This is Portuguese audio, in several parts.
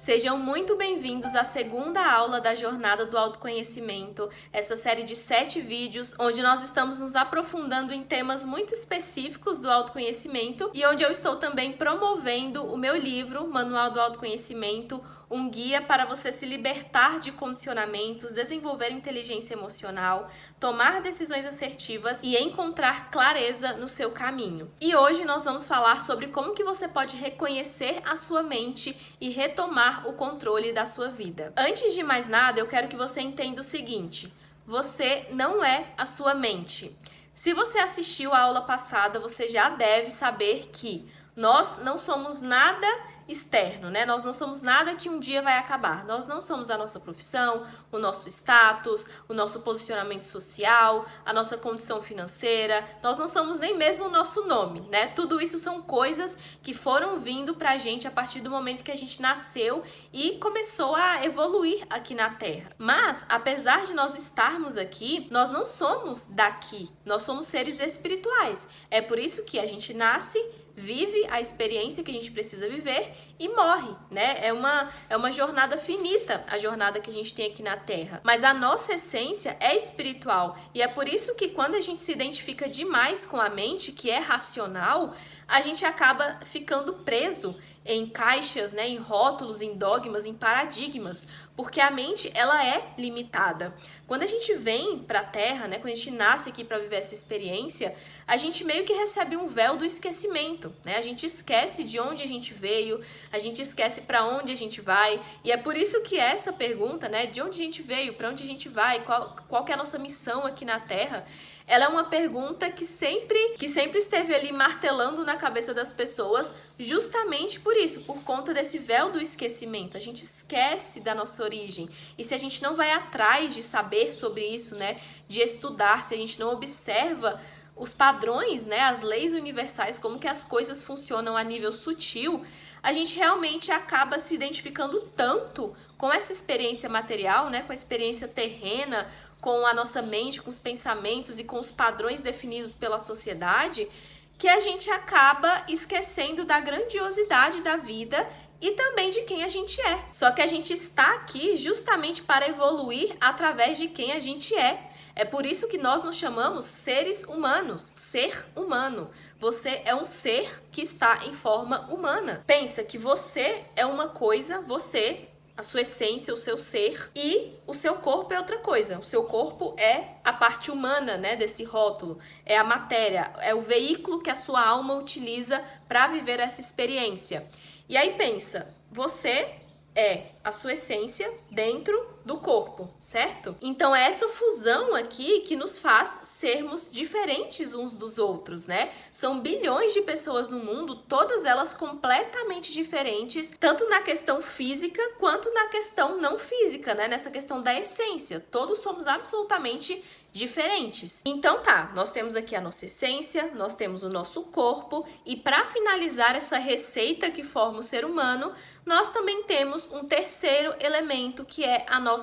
Sejam muito bem-vindos à segunda aula da Jornada do Autoconhecimento, essa série de 7 vídeos onde nós estamos nos aprofundando em temas muito específicos do autoconhecimento e onde eu estou também promovendo o meu livro, Manual do Autoconhecimento, um guia para você se libertar de condicionamentos, desenvolver inteligência emocional, tomar decisões assertivas e encontrar clareza no seu caminho. E hoje nós vamos falar sobre como que você pode reconhecer a sua mente e retomar o controle da sua vida. Antes de mais nada, eu quero que você entenda o seguinte: você não é a sua mente. Se você assistiu a aula passada, você já deve saber que nós não somos nada externo, né? Nós não somos nada que um dia vai acabar. Nós não somos a nossa profissão, o nosso status, o nosso posicionamento social, a nossa condição financeira. Nós não somos nem mesmo o nosso nome, né? Tudo isso são coisas que foram vindo pra gente a partir do momento que a gente nasceu e começou a evoluir aqui na Terra. Mas, apesar de nós estarmos aqui, nós não somos daqui. Nós somos seres espirituais. É por isso que a gente nasce, vive a experiência que a gente precisa viver e morre, né? É uma jornada finita, a jornada que a gente tem aqui na Terra. Mas a nossa essência é espiritual e é por isso que quando a gente se identifica demais com a mente, que é racional, a gente acaba ficando preso em caixas, né, em rótulos, em dogmas, em paradigmas, porque a mente, ela é limitada. Quando a gente vem para a Terra, né, quando a gente nasce aqui para viver essa experiência, a gente meio que recebe um véu do esquecimento, né? A gente esquece de onde a gente veio, a gente esquece para onde a gente vai, e é por isso que essa pergunta, né, de onde a gente veio, para onde a gente vai, qual que é a nossa missão aqui na Terra, ela é uma pergunta que sempre esteve ali martelando na cabeça das pessoas, justamente por isso, por conta desse véu do esquecimento. A gente esquece da nossa origem. E se a gente não vai atrás de saber sobre isso, né, de estudar, se a gente não observa os padrões, né, as leis universais, como que as coisas funcionam a nível sutil, a gente realmente acaba se identificando tanto com essa experiência material, né, com a experiência terrena, com a nossa mente, com os pensamentos e com os padrões definidos pela sociedade, que a gente acaba esquecendo da grandiosidade da vida e também de quem a gente é. Só que a gente está aqui justamente para evoluir através de quem a gente é. É por isso que nós nos chamamos seres humanos, ser humano. Você é um ser que está em forma humana. Pensa que você é uma coisa, você, a sua essência, o seu ser, e o seu corpo é outra coisa. O seu corpo é a parte humana, né, desse rótulo, é a matéria, é o veículo que a sua alma utiliza para viver essa experiência. E aí pensa, você é a sua essência dentro do corpo, certo? Então é essa fusão aqui que nos faz sermos diferentes uns dos outros, né? São bilhões de pessoas no mundo, todas elas completamente diferentes, tanto na questão física quanto na questão não física, né? Nessa questão da essência, todos somos absolutamente diferentes. Então tá, nós temos aqui a nossa essência, nós temos o nosso corpo e para finalizar essa receita que forma o ser humano, nós também temos um terceiro elemento que é a nossa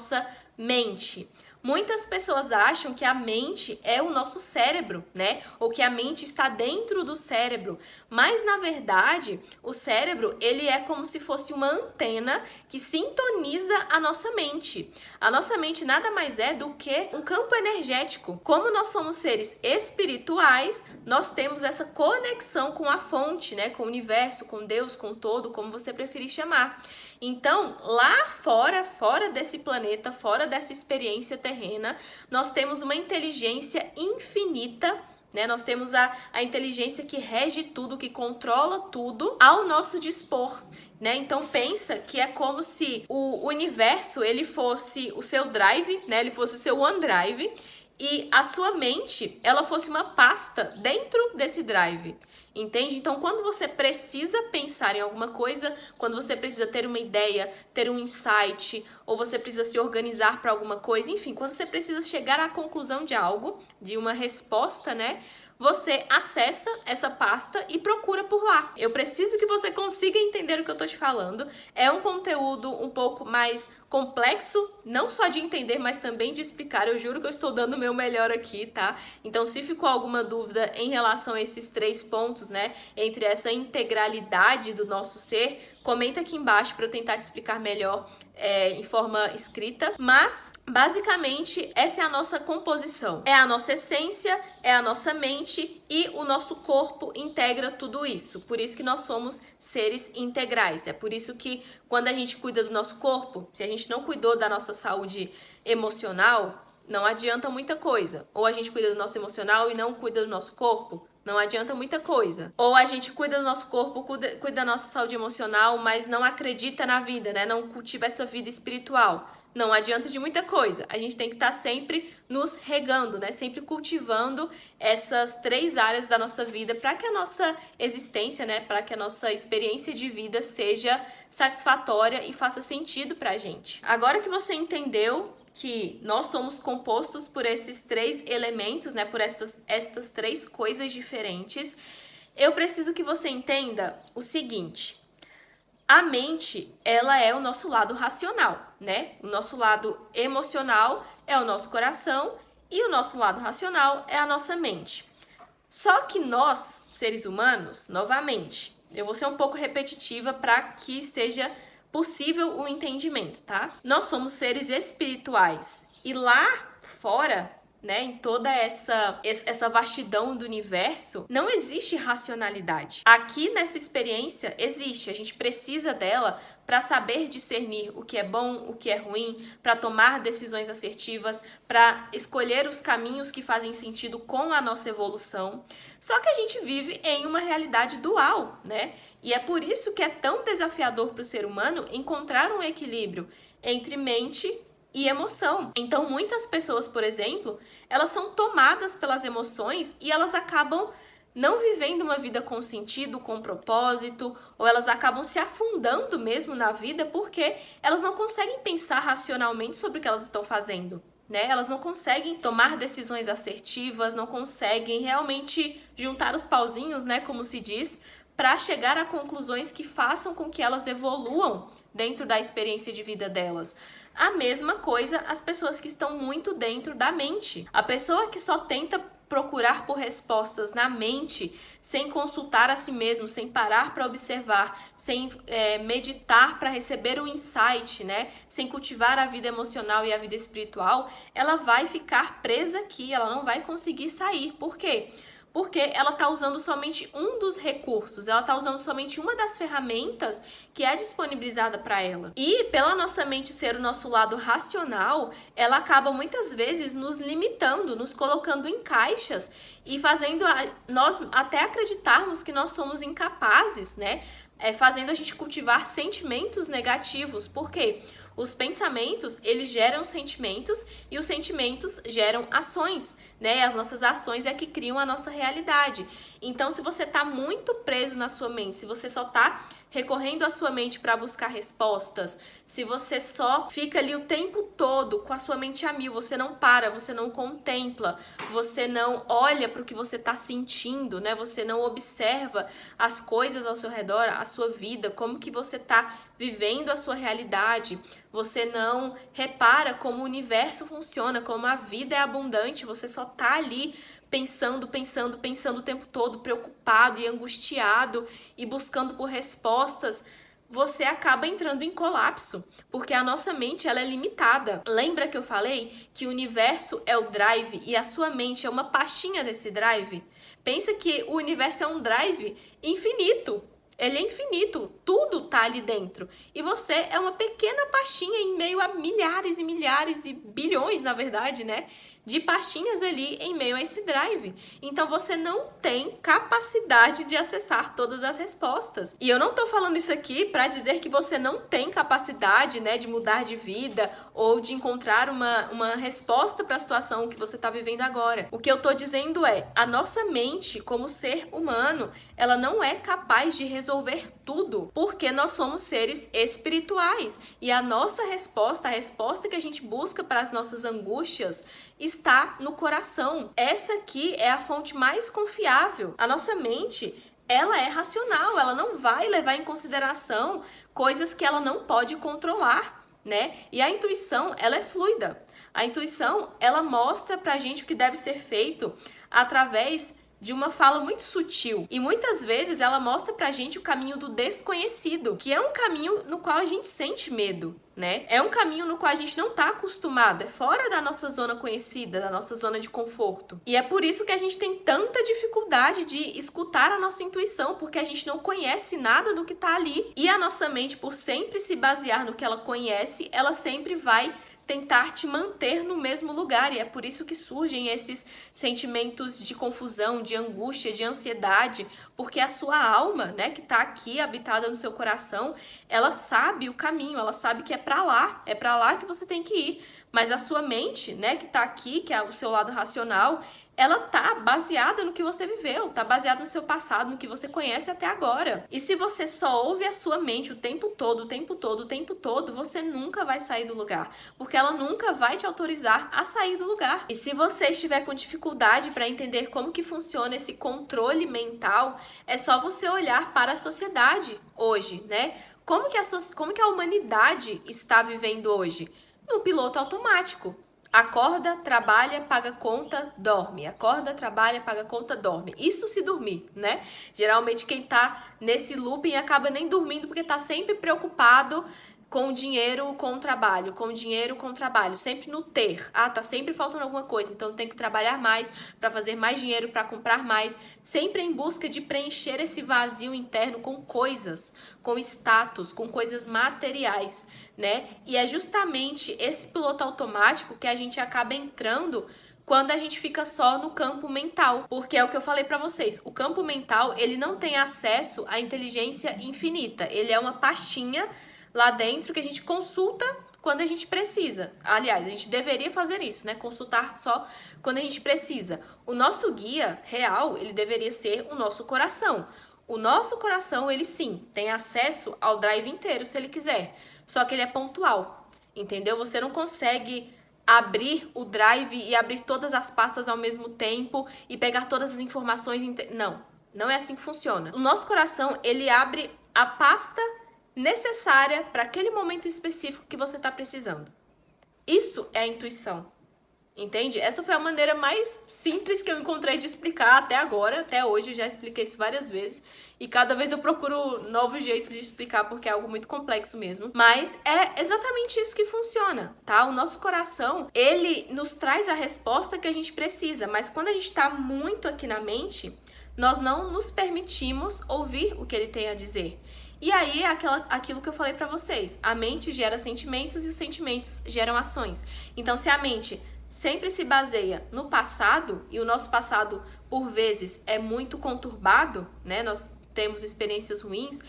mente. Muitas pessoas acham que a mente é o nosso cérebro, né? Ou que a mente está dentro do cérebro. Mas, na verdade, o cérebro, ele é como se fosse uma antena que sintoniza a nossa mente. A nossa mente nada mais é do que um campo energético. Como nós somos seres espirituais, nós temos essa conexão com a fonte, né? Com o universo, com Deus, com todo, como você preferir chamar. Então, lá fora desse planeta, fora dessa experiência terrena, nós temos uma inteligência infinita, né? Nós temos a inteligência que rege tudo, que controla tudo ao nosso dispor, né? Então pensa que é como se o universo ele fosse o seu drive, né? Ele fosse o seu OneDrive e a sua mente ela fosse uma pasta dentro desse drive. Entende? Então, quando você precisa pensar em alguma coisa, quando você precisa ter uma ideia, ter um insight, ou você precisa se organizar para alguma coisa, enfim, quando você precisa chegar à conclusão de algo, de uma resposta, né? Você acessa essa pasta e procura por lá. Eu preciso que você consiga entender o que eu tô te falando. É um conteúdo um pouco mais complexo, não só de entender, mas também de explicar. Eu juro que eu estou dando o meu melhor aqui, tá? Então, se ficou alguma dúvida em relação a esses 3 pontos, né, entre essa integralidade do nosso ser, comenta aqui embaixo para eu tentar te explicar melhor em forma escrita. Mas, basicamente, essa é a nossa composição. É a nossa essência, é a nossa mente e o nosso corpo integra tudo isso. Por isso que nós somos seres integrais. É por isso que quando a gente cuida do nosso corpo, se a gente não cuidou da nossa saúde emocional, não adianta muita coisa. Ou a gente cuida do nosso emocional e não cuida do nosso corpo, não adianta muita coisa. Ou a gente cuida do nosso corpo, cuida da nossa saúde emocional, mas não acredita na vida, né? Não cultiva essa vida espiritual. Não adianta de muita coisa. A gente tem que estar sempre nos regando, né? Sempre cultivando essas 3 áreas da nossa vida para que a nossa existência, né? Para que a nossa experiência de vida seja satisfatória e faça sentido pra gente. Agora que você entendeu que nós somos compostos por esses 3 elementos, né? Por estas 3 coisas diferentes, eu preciso que você entenda o seguinte: a mente, ela é o nosso lado racional, né? O nosso lado emocional é o nosso coração e o nosso lado racional é a nossa mente. Só que nós, seres humanos, novamente, eu vou ser um pouco repetitiva para que seja possível o entendimento, tá? Nós somos seres espirituais e lá fora, né, em toda essa vastidão do universo, não existe racionalidade. Aqui nessa experiência existe, a gente precisa dela para saber discernir o que é bom, o que é ruim, para tomar decisões assertivas, para escolher os caminhos que fazem sentido com a nossa evolução. Só que a gente vive em uma realidade dual, né? E é por isso que é tão desafiador para o ser humano encontrar um equilíbrio entre mente e emoção. Então, muitas pessoas, por exemplo, elas são tomadas pelas emoções e elas acabam não vivendo uma vida com sentido, com propósito, ou elas acabam se afundando mesmo na vida porque elas não conseguem pensar racionalmente sobre o que elas estão fazendo, né? Elas não conseguem tomar decisões assertivas, não conseguem realmente juntar os pauzinhos, né, como se diz, para chegar a conclusões que façam com que elas evoluam dentro da experiência de vida delas. A mesma coisa as pessoas que estão muito dentro da mente. A pessoa que só tenta procurar por respostas na mente, sem consultar a si mesmo, sem parar para observar, sem meditar para receber um insight, né? Sem cultivar a vida emocional e a vida espiritual, ela vai ficar presa aqui, ela não vai conseguir sair. Por quê? Porque ela está usando somente um dos recursos, ela está usando somente uma das ferramentas que é disponibilizada para ela. E pela nossa mente ser o nosso lado racional, ela acaba muitas vezes nos limitando, nos colocando em caixas e fazendo nós até acreditarmos que nós somos incapazes, né? Fazendo a gente cultivar sentimentos negativos. Por quê? Os pensamentos, eles geram sentimentos e os sentimentos geram ações, né? As nossas ações é que criam a nossa realidade. Então, se você está muito preso na sua mente, se você só está recorrendo à sua mente para buscar respostas, se você só fica ali o tempo todo com a sua mente a mil, você não para, você não contempla, você não olha para o que você está sentindo, né? Você não observa as coisas ao seu redor, a sua vida, como que você está vivendo a sua realidade, você não repara como o universo funciona, como a vida é abundante, você só tá ali pensando o tempo todo, preocupado e angustiado e buscando por respostas, você acaba entrando em colapso, porque a nossa mente ela é limitada. Lembra que eu falei que o universo é o drive e a sua mente é uma pastinha desse drive? Pensa que o universo é um drive infinito. Ele é infinito, tudo tá ali dentro. E você é uma pequena pastinha em meio a milhares e milhares e bilhões, na verdade, né? De pastinhas ali em meio a esse drive. Então você não tem capacidade de acessar todas as respostas. E eu não tô falando isso aqui para dizer que você não tem capacidade, né, de mudar de vida ou de encontrar uma resposta para a situação que você tá vivendo agora. O que eu tô dizendo é, a nossa mente, como ser humano, ela não é capaz de resolver tudo, porque nós somos seres espirituais. E a nossa resposta, a resposta que a gente busca para as nossas angústias, está no coração. Essa aqui é a fonte mais confiável. A nossa mente, ela é racional, ela não vai levar em consideração coisas que ela não pode controlar, né? E a intuição, ela é fluida. A intuição, ela mostra pra gente o que deve ser feito através de uma fala muito sutil. E muitas vezes ela mostra pra gente o caminho do desconhecido, que é um caminho no qual a gente sente medo, né? É um caminho no qual a gente não tá acostumado, é fora da nossa zona conhecida, da nossa zona de conforto. E é por isso que a gente tem tanta dificuldade de escutar a nossa intuição, porque a gente não conhece nada do que tá ali. E a nossa mente, por sempre se basear no que ela conhece, ela sempre vai tentar te manter no mesmo lugar, e é por isso que surgem esses sentimentos de confusão, de angústia, de ansiedade, porque a sua alma, né, que tá aqui habitada no seu coração, ela sabe o caminho, ela sabe que é pra lá que você tem que ir, mas a sua mente, né, que tá aqui, que é o seu lado racional, ela tá baseada no que você viveu, tá baseada no seu passado, no que você conhece até agora. E se você só ouve a sua mente o tempo todo, você nunca vai sair do lugar, porque ela nunca vai te autorizar a sair do lugar. E se você estiver com dificuldade para entender como que funciona esse controle mental, é só você olhar para a sociedade hoje, né? Como que a humanidade está vivendo hoje? No piloto automático. Acorda, trabalha, paga conta, dorme. Acorda, trabalha, paga conta, dorme. Isso se dormir, né? Geralmente quem tá nesse looping acaba nem dormindo porque tá sempre preocupado com o dinheiro, com o trabalho, com o dinheiro, com o trabalho, sempre no ter. Ah, tá sempre faltando alguma coisa, então tem que trabalhar mais para fazer mais dinheiro, para comprar mais, sempre em busca de preencher esse vazio interno com coisas, com status, com coisas materiais, né? E é justamente esse piloto automático que a gente acaba entrando quando a gente fica só no campo mental, porque é o que eu falei pra vocês, o campo mental, ele não tem acesso à inteligência infinita, ele é uma pastinha lá dentro que a gente consulta quando a gente precisa. Aliás, a gente deveria fazer isso, né? Consultar só quando a gente precisa. O nosso guia real, ele deveria ser o nosso coração. O nosso coração, ele sim, tem acesso ao drive inteiro, se ele quiser. Só que ele é pontual, entendeu? Você não consegue abrir o drive e abrir todas as pastas ao mesmo tempo e pegar todas as informações. Não é assim que funciona. O nosso coração, ele abre a pasta necessária para aquele momento específico que você está precisando. Isso é a intuição, entende? Essa foi a maneira mais simples que eu encontrei de explicar até agora, até hoje, eu já expliquei isso várias vezes, e cada vez eu procuro novos jeitos de explicar, porque é algo muito complexo mesmo, mas é exatamente isso que funciona, tá? O nosso coração, ele nos traz a resposta que a gente precisa, mas quando a gente está muito aqui na mente, nós não nos permitimos ouvir o que ele tem a dizer. E aí é aquilo que eu falei pra vocês, a mente gera sentimentos e os sentimentos geram ações. Então, se a mente sempre se baseia no passado, e o nosso passado, por vezes, é muito conturbado, né? Nós temos experiências ruins,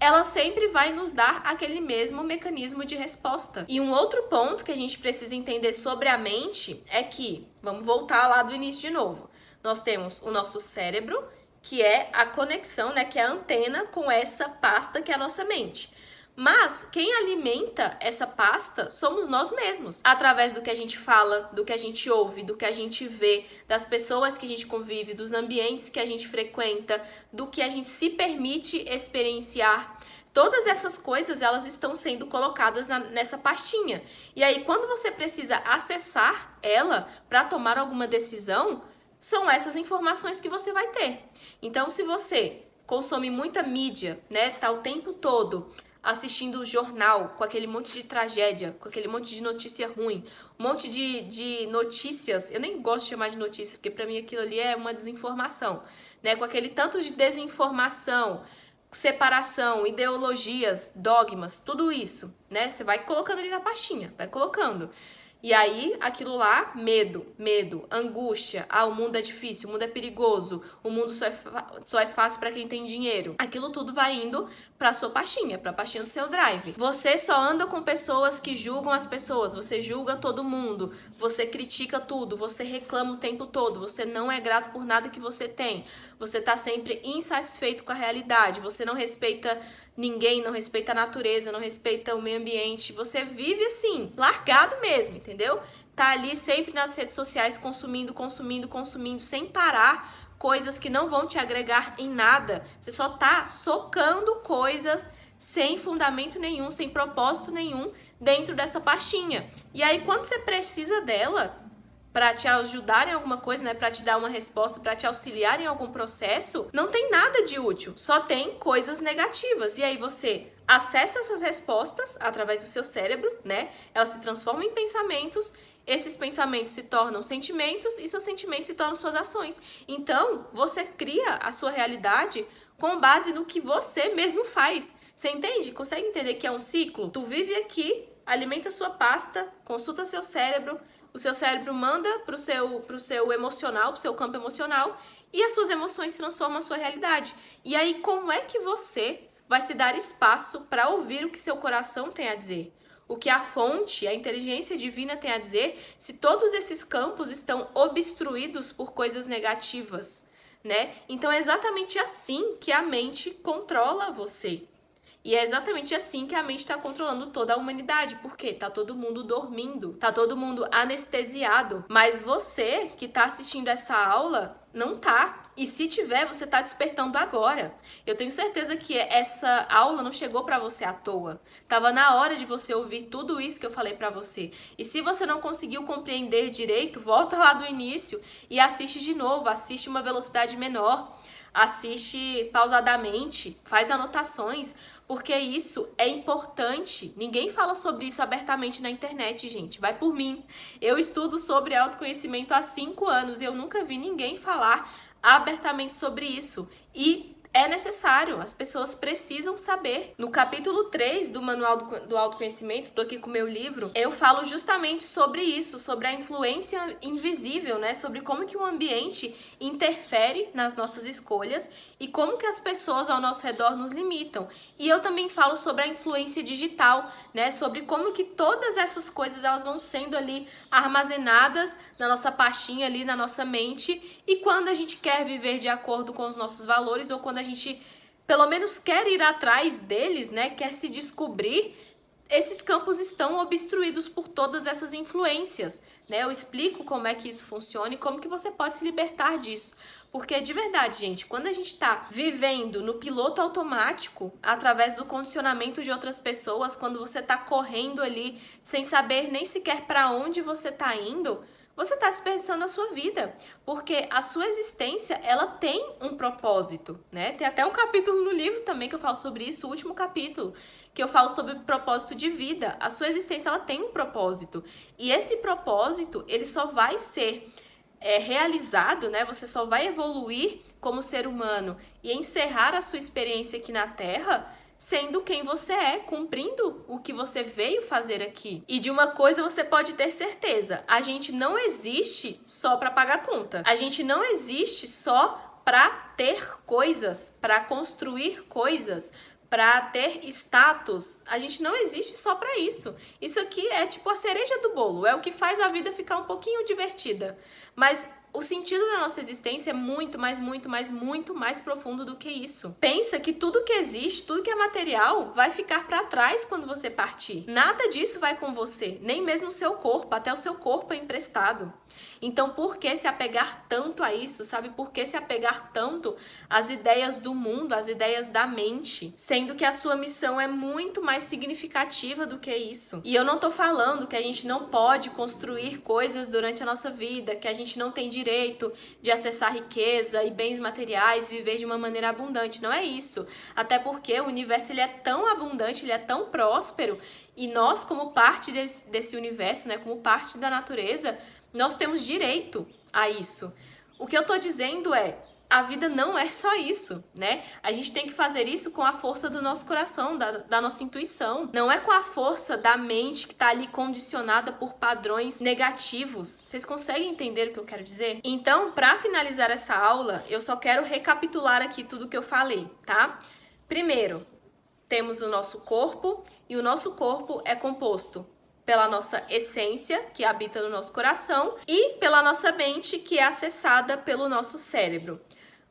ela sempre vai nos dar aquele mesmo mecanismo de resposta. E um outro ponto que a gente precisa entender sobre a mente é que, vamos voltar lá do início de novo, nós temos o nosso cérebro, que é a conexão, né, que é a antena com essa pasta que é a nossa mente. Mas quem alimenta essa pasta somos nós mesmos, através do que a gente fala, do que a gente ouve, do que a gente vê, das pessoas que a gente convive, dos ambientes que a gente frequenta, do que a gente se permite experienciar. Todas essas coisas, elas estão sendo colocadas nessa pastinha. E aí, quando você precisa acessar ela para tomar alguma decisão, são essas informações que você vai ter. Então, se você consome muita mídia, né, tá o tempo todo assistindo o jornal com aquele monte de tragédia, com aquele monte de notícia ruim, um monte de notícias, eu nem gosto de chamar de notícia, porque pra mim aquilo ali é uma desinformação, né, com aquele tanto de desinformação, separação, ideologias, dogmas, tudo isso, né, você vai colocando ali na pastinha, vai colocando. E aí, aquilo lá, medo, angústia, o mundo é difícil, o mundo é perigoso, o mundo só é fácil para quem tem dinheiro. Aquilo tudo vai indo pra sua pastinha, pra pastinha do seu drive. Você só anda com pessoas que julgam as pessoas, você julga todo mundo, você critica tudo, você reclama o tempo todo, você não é grato por nada que você tem, você tá sempre insatisfeito com a realidade, você não respeita ninguém, não respeita a natureza, não respeita o meio ambiente, você vive assim, largado mesmo, entendeu? Tá ali sempre nas redes sociais consumindo, sem parar, coisas que não vão te agregar em nada, você só tá socando coisas sem fundamento nenhum, sem propósito nenhum dentro dessa pastinha. E aí quando você precisa dela, para te ajudar em alguma coisa, né, para te dar uma resposta, para te auxiliar em algum processo, não tem nada de útil, só tem coisas negativas. E aí você acessa essas respostas através do seu cérebro, né? Elas se transformam em pensamentos, esses pensamentos se tornam sentimentos e seus sentimentos se tornam suas ações. Então, você cria a sua realidade com base no que você mesmo faz. Você entende? Consegue entender que é um ciclo? Tu vive aqui, alimenta sua pasta, consulta seu cérebro, o seu cérebro manda pro seu emocional, pro seu campo emocional, e as suas emoções transformam a sua realidade. E aí, como é que você vai se dar espaço para ouvir o que seu coração tem a dizer? O que a fonte, a inteligência divina tem a dizer, se todos esses campos estão obstruídos por coisas negativas, né? Então é exatamente assim que a mente controla você. E é exatamente assim que a mente está controlando toda a humanidade, porque tá todo mundo dormindo, tá todo mundo anestesiado, mas você que tá assistindo essa aula não tá. E se tiver, você tá despertando agora. Eu tenho certeza que essa aula não chegou para você à toa. Tava na hora de você ouvir tudo isso que eu falei para você. E se você não conseguiu compreender direito, volta lá do início e assiste de novo, assiste uma velocidade menor. Assiste pausadamente, faz anotações, porque isso é importante. Ninguém fala sobre isso abertamente na internet, gente. Vai por mim. Eu estudo sobre autoconhecimento há 5 anos e eu nunca vi ninguém falar abertamente sobre isso. E é necessário, as pessoas precisam saber. No capítulo 3 do Manual do Autoconhecimento, tô aqui com o meu livro, eu falo justamente sobre isso, sobre a influência invisível, né? Sobre como que o ambiente interfere nas nossas escolhas e como que as pessoas ao nosso redor nos limitam. E eu também falo sobre a influência digital, né? Sobre como que todas essas coisas elas vão sendo ali armazenadas na nossa pastinha ali, na nossa mente, e quando a gente quer viver de acordo com os nossos valores ou quando a gente pelo menos quer ir atrás deles, né? Quer se descobrir, esses campos estão obstruídos por todas essas influências, né? Eu explico como é que isso funciona e como que você pode se libertar disso. Porque de verdade, gente, quando a gente está vivendo no piloto automático, através do condicionamento de outras pessoas, quando você está correndo ali sem saber nem sequer para onde você está indo, você está desperdiçando a sua vida, porque a sua existência, ela tem um propósito, né? Tem até um capítulo no livro também que eu falo sobre isso, o último capítulo, que eu falo sobre o propósito de vida. A sua existência, ela tem um propósito, e esse propósito, ele só vai ser realizado, né? Você só vai evoluir como ser humano e encerrar a sua experiência aqui na Terra sendo quem você é, cumprindo o que você veio fazer aqui. E de uma coisa você pode ter certeza, a gente não existe só para pagar conta. A gente não existe só para ter coisas, para construir coisas, para ter status. A gente não existe só para isso. Isso aqui é tipo a cereja do bolo, é o que faz a vida ficar um pouquinho divertida. Mas o sentido da nossa existência é muito mais profundo do que isso. Pensa que tudo que existe, tudo que é material, vai ficar para trás quando você partir. Nada disso vai com você, nem mesmo o seu corpo, até o seu corpo é emprestado. Então, por que se apegar tanto a isso, sabe? Por que se apegar tanto às ideias do mundo, às ideias da mente? Sendo que a sua missão é muito mais significativa do que isso. E eu não tô falando que a gente não pode construir coisas durante a nossa vida, que a gente não tem direito de acessar riqueza e bens materiais, viver de uma maneira abundante. Não é isso. Até porque o universo ele é tão abundante, ele é tão próspero, e nós, como parte desse universo, né, como parte da natureza, nós temos direito a isso. O que eu tô dizendo é, a vida não é só isso, né? A gente tem que fazer isso com a força do nosso coração, da nossa intuição. Não é com a força da mente que tá ali condicionada por padrões negativos. Vocês conseguem entender o que eu quero dizer? Então, para finalizar essa aula, eu só quero recapitular aqui tudo que eu falei, tá? Primeiro, temos o nosso corpo, e o nosso corpo é composto pela nossa essência, que habita no nosso coração, e pela nossa mente, que é acessada pelo nosso cérebro.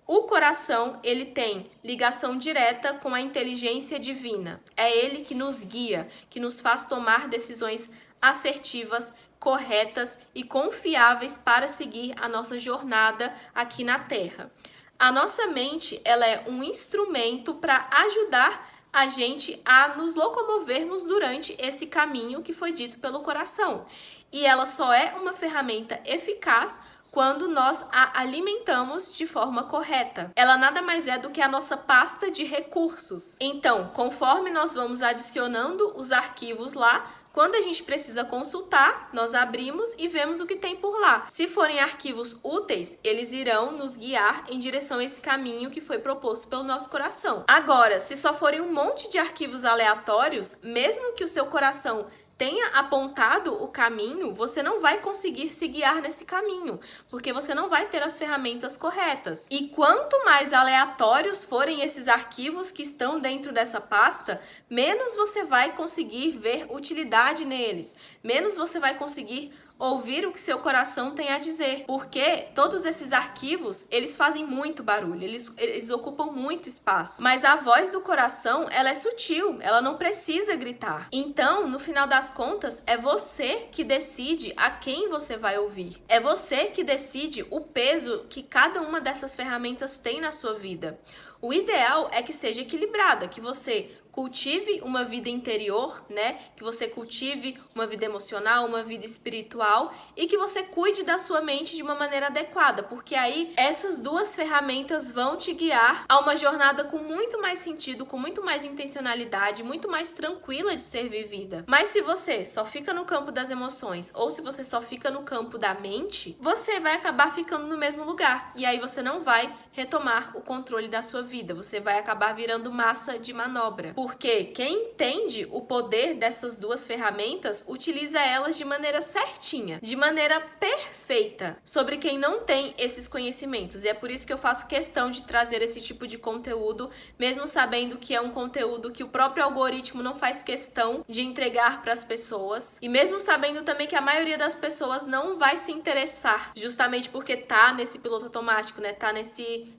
O coração, ele tem ligação direta com a inteligência divina. É ele que nos guia, que nos faz tomar decisões assertivas, corretas e confiáveis para seguir a nossa jornada aqui na Terra. A nossa mente, ela é um instrumento para ajudar a gente a nos locomovermos durante esse caminho que foi dito pelo coração. e ela só é uma ferramenta eficaz quando nós a alimentamos de forma correta. Ela nada mais é do que a nossa pasta de recursos. Então, conforme nós vamos adicionando os arquivos lá, quando a gente precisa consultar, nós abrimos e vemos o que tem por lá. Se forem arquivos úteis, eles irão nos guiar em direção a esse caminho que foi proposto pelo nosso coração. Agora, se só forem um monte de arquivos aleatórios, mesmo que o seu coração tenha apontado o caminho, você não vai conseguir se guiar nesse caminho, porque você não vai ter as ferramentas corretas. E quanto mais aleatórios forem esses arquivos que estão dentro dessa pasta, menos você vai conseguir ver utilidade neles, menos você vai conseguir ouvir o que seu coração tem a dizer, porque todos esses arquivos, eles fazem muito barulho, eles ocupam muito espaço, mas a voz do coração, ela é sutil, ela não precisa gritar. Então, no final das contas, é você que decide a quem você vai ouvir, é você que decide o peso que cada uma dessas ferramentas tem na sua vida. O ideal é que seja equilibrada, que você cultive uma vida interior, né? Que você cultive uma vida emocional, uma vida espiritual e que você cuide da sua mente de uma maneira adequada, porque aí essas duas ferramentas vão te guiar a uma jornada com muito mais sentido, com muito mais intencionalidade, muito mais tranquila de ser vivida. Mas se você só fica no campo das emoções ou se você só fica no campo da mente, você vai acabar ficando no mesmo lugar e aí você não vai retomar o controle da sua vida, você vai acabar virando massa de manobra. Porque quem entende o poder dessas duas ferramentas utiliza elas de maneira certinha, de maneira perfeita, sobre quem não tem esses conhecimentos. E é por isso que eu faço questão de trazer esse tipo de conteúdo, mesmo sabendo que é um conteúdo que o próprio algoritmo não faz questão de entregar para as pessoas. E mesmo sabendo também que a maioria das pessoas não vai se interessar, justamente porque tá nesse piloto automático, né? Tá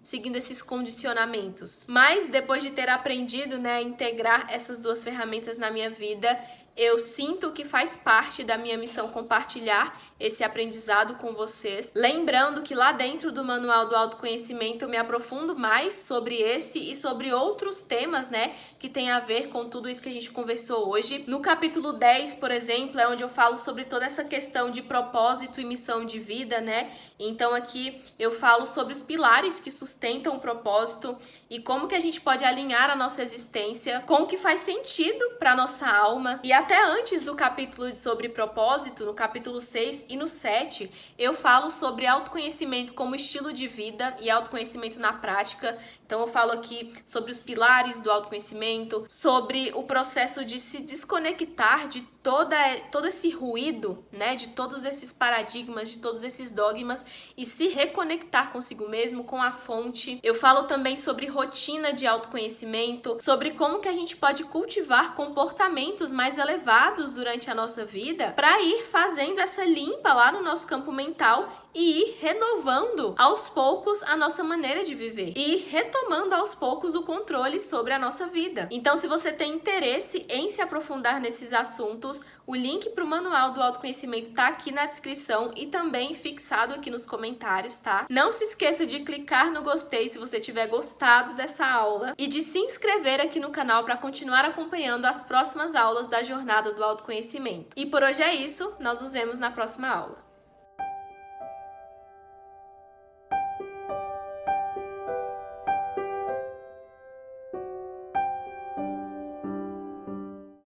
seguindo esses condicionamentos. Mas depois de ter aprendido, né, a integrar essas duas ferramentas na minha vida, eu sinto que faz parte da minha missão compartilhar esse aprendizado com vocês. Lembrando que lá dentro do Manual do Autoconhecimento eu me aprofundo mais sobre esse e sobre outros temas, né, que tem a ver com tudo isso que a gente conversou hoje. No capítulo 10, por exemplo, é onde eu falo sobre toda essa questão de propósito e missão de vida, né? Então aqui eu falo sobre os pilares que sustentam o propósito e como que a gente pode alinhar a nossa existência com o que faz sentido para nossa alma. E até antes do capítulo sobre propósito, no capítulo 6 e no 7, eu falo sobre autoconhecimento como estilo de vida e autoconhecimento na prática. Então eu falo aqui sobre os pilares do autoconhecimento, sobre o processo de se desconectar de todo esse ruído, né, de todos esses paradigmas, de todos esses dogmas e se reconectar consigo mesmo, com a fonte. Eu falo também sobre rotina de autoconhecimento, sobre como que a gente pode cultivar comportamentos mais elevados durante a nossa vida para ir fazendo essa limpa lá no nosso campo mental e ir renovando aos poucos a nossa maneira de viver e ir retomando aos poucos o controle sobre a nossa vida. Então, se você tem interesse em se aprofundar nesses assuntos, o link para o Manual do Autoconhecimento tá aqui na descrição e também fixado aqui nos comentários, tá? Não se esqueça de clicar no gostei se você tiver gostado dessa aula e de se inscrever aqui no canal para continuar acompanhando as próximas aulas da Jornada do Autoconhecimento. E por hoje é isso, nós nos vemos na próxima aula.